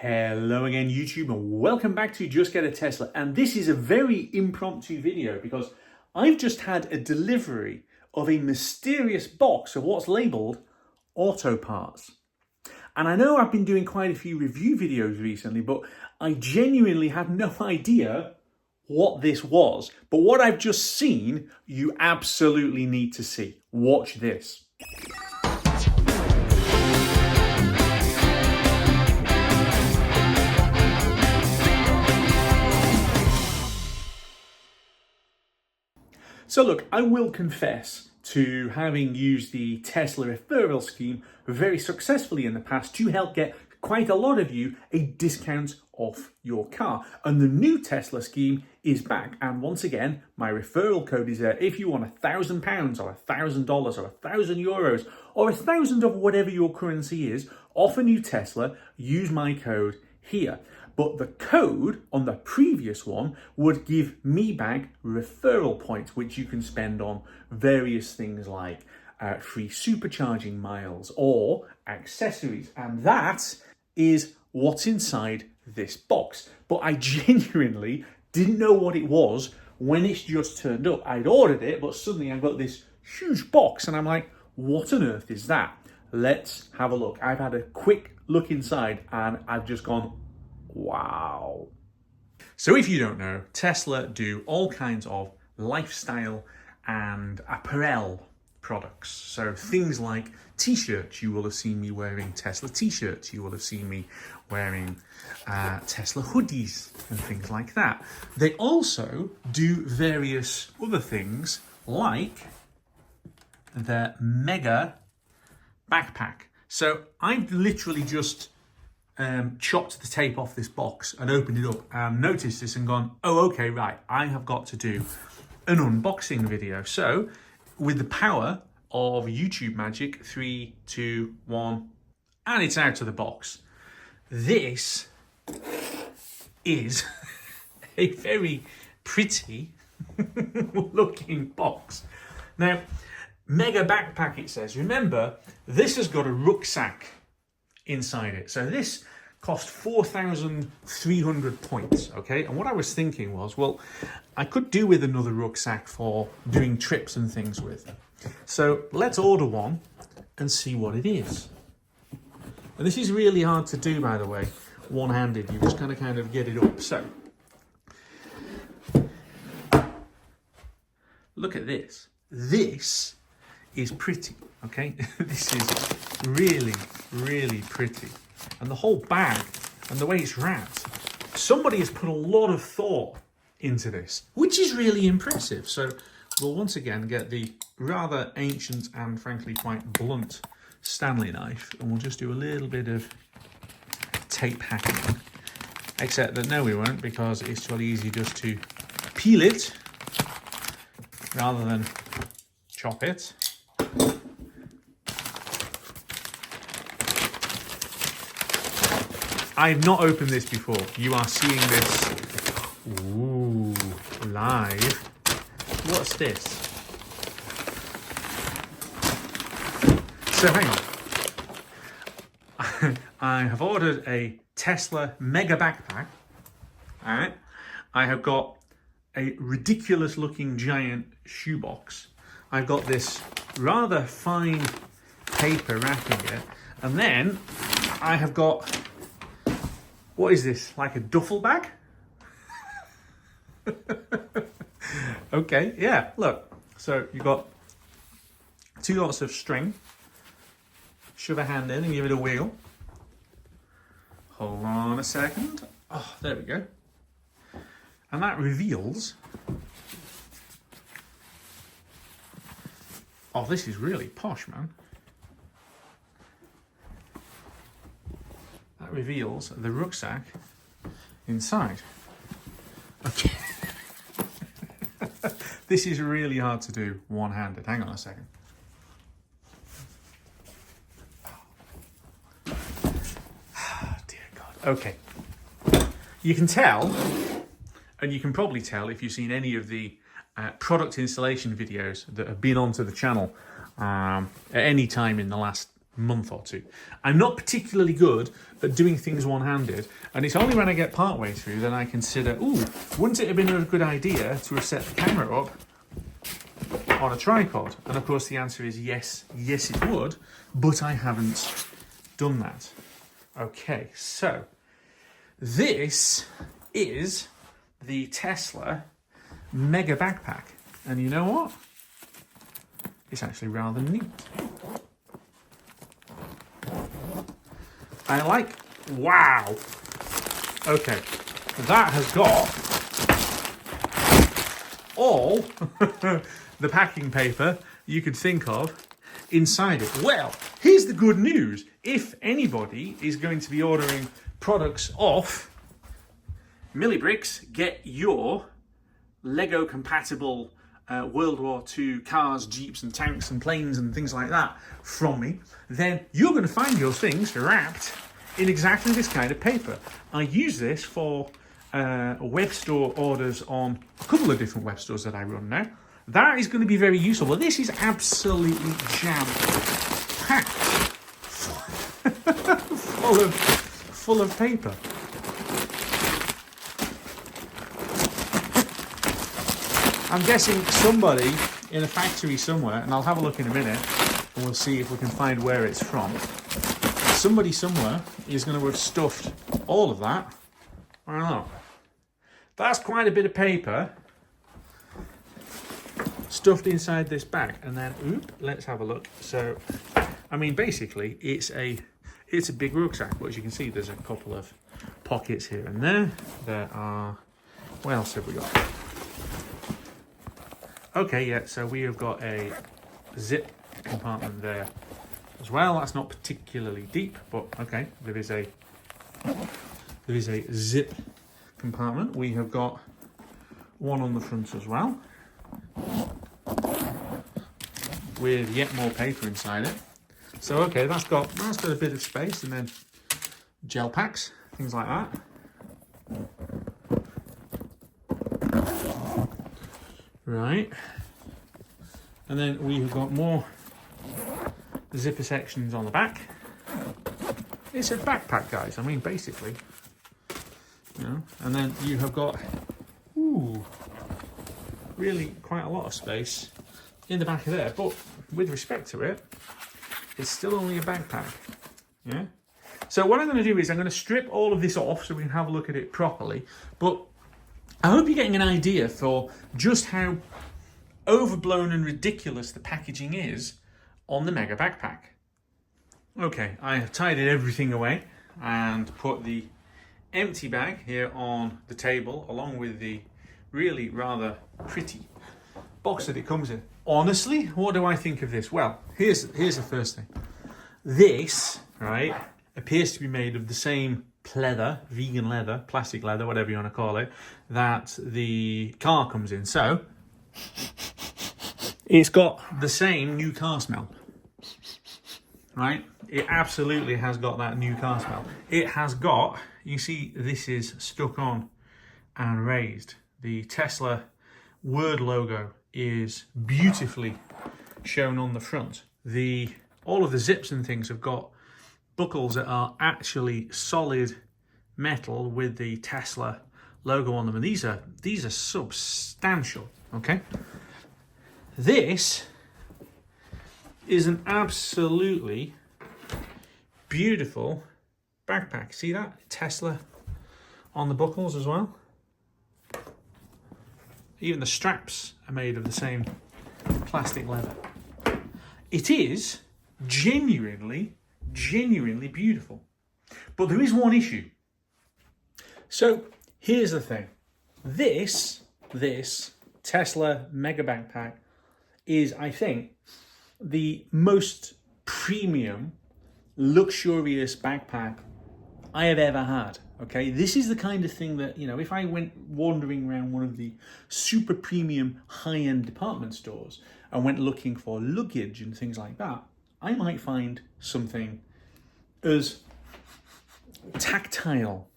Hello again YouTube and welcome back to Just Get a Tesla, and this is a very impromptu video because I've just had a delivery of a mysterious box of what's labelled auto parts. And I know I've been doing quite a few review videos recently, but I genuinely had no idea what this was. But what I've just seen, you absolutely need to see. Watch this. So look, I will confess to having used the Tesla Referral Scheme very successfully in the past to help get quite a lot of you a discount off your car. And the new Tesla scheme is back. And once again, my referral code is there. If you want £1,000 or $1,000 or €1,000 or 1,000 of whatever your currency is off a new Tesla, use my code here. But the code on the previous one would give me back referral points, which you can spend on various things like free supercharging miles or accessories. And that is what's inside this box. But I genuinely didn't know what it was when it's just turned up. I'd ordered it, but suddenly I got this huge box and I'm like, what on earth is that? Let's have a look. I've had a quick look inside and I've just gone, wow. So if you don't know, Tesla do all kinds of lifestyle and apparel products. So things like t-shirts, you will have seen me wearing Tesla t-shirts. You will have seen me wearing Tesla hoodies and things like that. They also do various other things like the Mega backpack. So I've literally just chopped the tape off this box and opened it up and noticed this and gone, oh, okay, right, I have got to do an unboxing video. So with the power of YouTube magic, 3, 2, 1, and it's out of the box. This is a very pretty looking box. Now, Mega backpack, it says. Remember, this has got a rucksack inside it. So this cost 4,300 points, okay? And what I was thinking was, well, I could do with another rucksack for doing trips and things with. So let's order one and see what it is. And this is really hard to do, by the way, one-handed. You just kind of get it up. So look at this. This is pretty, okay? This is really, really pretty. And the whole bag and the way it's wrapped, somebody has put a lot of thought into this, which is really impressive. So we'll once again get the rather ancient and frankly quite blunt Stanley knife, and we'll just do a little bit of tape hacking. Except that no, we won't, because it's really easy just to peel it rather than chop it. I've not opened this before. You are seeing this, ooh, live. What's this? So hang on. I have ordered a Tesla Mega backpack. All right. I have got a ridiculous looking giant shoebox. I've got this rather fine paper wrapping it. And then I have got, what is this? Like a duffel bag? Okay, yeah, look. So you've got 2 lots of string. Shove a hand in and give it a wheel. Hold on a second. Oh, there we go. And that reveals... Oh, this is really posh, man. That reveals the rucksack inside. Okay. This is really hard to do one-handed. Hang on a second. Oh, dear God. Okay. You can tell, and you can probably tell if you've seen any of the product installation videos that have been onto the channel at any time in the last month or two. I'm not particularly good at doing things one-handed, and it's only when I get partway through that I consider, ooh, wouldn't it have been a good idea to have set the camera up on a tripod? And of course the answer is yes, yes it would, but I haven't done that. Okay, so this is the Tesla Mega Backpack, and you know what? It's actually rather neat. I like, wow. Okay, that has got all the packing paper you could think of inside it. Well, here's the good news. If anybody is going to be ordering products off Millibricks, get your Lego compatible World War II cars, jeeps and tanks and planes and things like that from me, then you're going to find your things wrapped in exactly this kind of paper. I use this for web store orders on a couple of different web stores that I run now. That is going to be very useful. Well, this is absolutely jam-packed full of paper. I'm guessing somebody in a factory somewhere, and I'll have a look in a minute, and we'll see if we can find where it's from. Somebody somewhere is going to have stuffed all of that. I don't know. That's quite a bit of paper stuffed inside this bag, and then let's have a look. So, I mean, basically, it's a big rucksack, but as you can see, there's a couple of pockets here and there. There are. What else have we got? Okay, yeah, so we have got a zip compartment there as well. That's not particularly deep, but okay, there is a zip compartment. We have got one on the front as well, with yet more paper inside it. So okay, that's got a bit of space, and then gel packs, things like that. Right, and then we have got more zipper sections on the back. It's a backpack, guys. I mean, basically, you know. And then you have got, really quite a lot of space in the back of there. But with respect to it, it's still only a backpack. Yeah. So what I'm going to do is I'm going to strip all of this off so we can have a look at it properly. But I hope you're getting an idea for just how overblown and ridiculous the packaging is on the Mega Backpack. Okay, I have tidied everything away and put the empty bag here on the table along with the really rather pretty box that it comes in. Honestly, what do I think of this? Well, here's the first thing. This, right, appears to be made of the same pleather, vegan leather, plastic leather, whatever you want to call it, that the car comes in. So it's got the same new car smell, right? It absolutely has got that new car smell. It has got, you see, this is stuck on and raised. The Tesla word logo is beautifully shown on the front. All of the zips and things have got buckles that are actually solid metal with the Tesla logo on them, and these are substantial. Okay, this is an absolutely beautiful backpack. See that Tesla on the buckles as well. Even the straps are made of the same plastic leather. It is genuinely beautiful. But there is one issue. So here's the thing. This Tesla Mega Backpack is, I think, the most premium, luxurious backpack I have ever had. Okay, this is the kind of thing that, you know, if I went wandering around one of the super premium high-end department stores and went looking for luggage and things like that, I might find something as tactile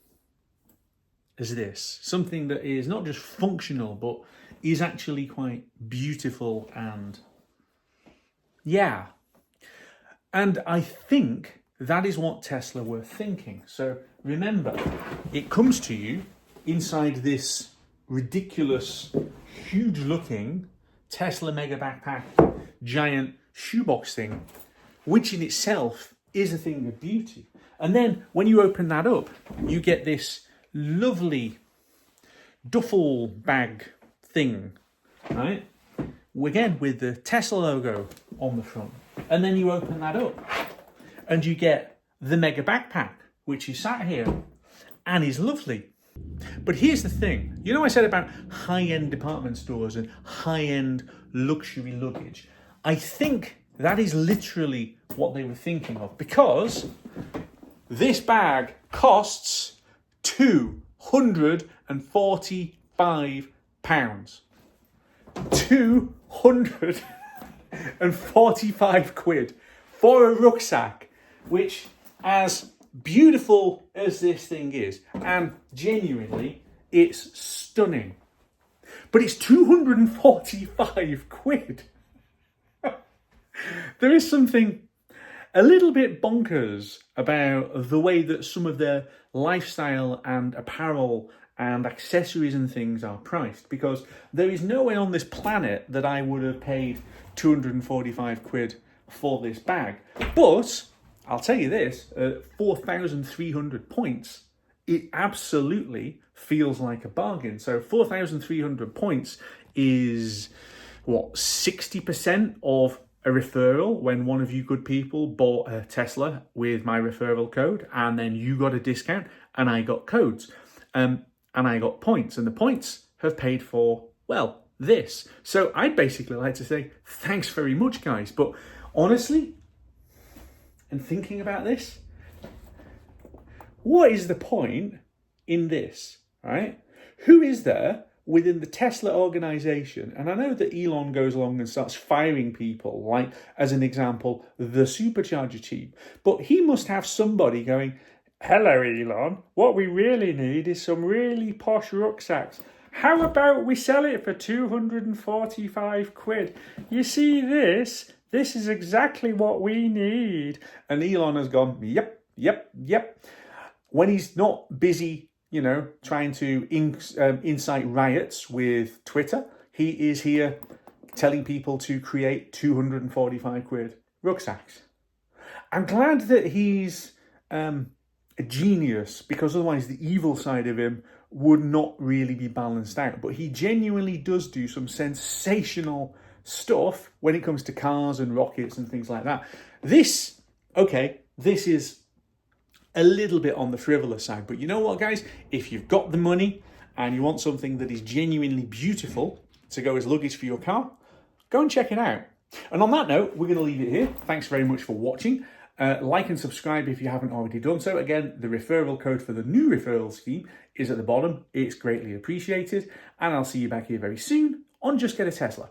as this. Something that is not just functional, but is actually quite beautiful and, yeah. And I think that is what Tesla were thinking. So remember, it comes to you inside this ridiculous, huge looking Tesla mega backpack, giant shoebox thing, which in itself is a thing of beauty. And then when you open that up, you get this lovely duffel bag thing, right? Again, with the Tesla logo on the front. And then you open that up and you get the mega backpack, which is sat here and is lovely. But here's the thing. You know, I said about high-end department stores and high-end luxury luggage. I think that is literally what they were thinking of, because this bag costs £245. £245 for a rucksack, which, as beautiful as this thing is, and genuinely, it's stunning. But it's £245. There is something a little bit bonkers about the way that some of their lifestyle and apparel and accessories and things are priced, because there is no way on this planet that I would have paid £245 for this bag. But I'll tell you this, 4,300 points, it absolutely feels like a bargain. So 4,300 points is, what, 60% of a referral when one of you good people bought a Tesla with my referral code, and then you got a discount and I got codes. And I got points, and the points have paid for, well, this. So I'd basically like to say, thanks very much, guys. But honestly, and thinking about this, what is the point in this, right? Who is there within the Tesla organization? And I know that Elon goes along and starts firing people, like, as an example, the supercharger chief. But he must have somebody going, hello, Elon, what we really need is some really posh rucksacks. How about we sell it for £245? You see this? This is exactly what we need. And Elon has gone, yep. When he's not busy, you know, trying to incite riots with Twitter, he is here telling people to create £245 rucksacks. I'm glad that he's a genius, because otherwise the evil side of him would not really be balanced out. But he genuinely does do some sensational stuff when it comes to cars and rockets and things like that. This is a little bit on the frivolous side, but you know what, guys? If you've got the money and you want something that is genuinely beautiful to go as luggage for your car, go and check it out. And on that note, we're going to leave it here. Thanks very much for watching. Like and subscribe if you haven't already done so. Again, the referral code for the new referral scheme is at the bottom. It's greatly appreciated. And I'll see you back here very soon on Just Get a Tesla.